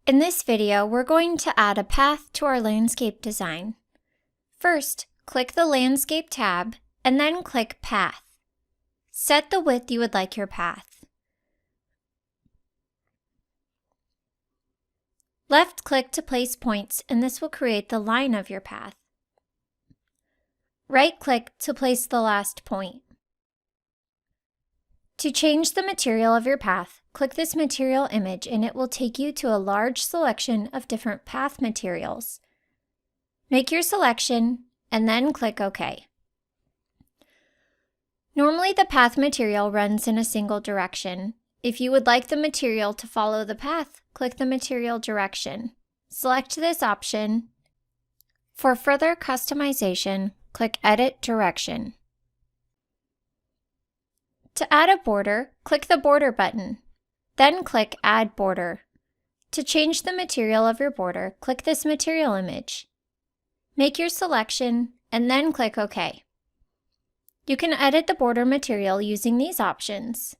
In this video, we're going to add a path to our landscape design. First, click the Landscape tab and then click Path. Set the width you would like your path. Left-click to place points, and this will create the line of your path. Right-click to place the last point. To change the material of your path, click this material image and it will take you to a large selection of different path materials. Make your selection and then click OK. Normally the path material runs in a single direction. If you would like the material to follow the path, click the material direction. Select this option. For further customization, click Edit Direction. To add a border, click the Border button. Then click Add Border. To change the material of your border, click this material image. Make your selection and then click OK. You can edit the border material using these options.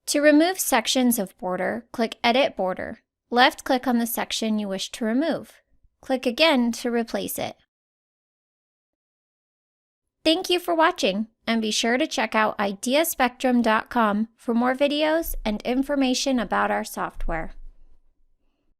To remove sections of border, click Edit Border. Left-click on the section you wish to remove. Click again to replace it. Thank you for watching, and be sure to check out ideaspectrum.com for more videos and information about our software.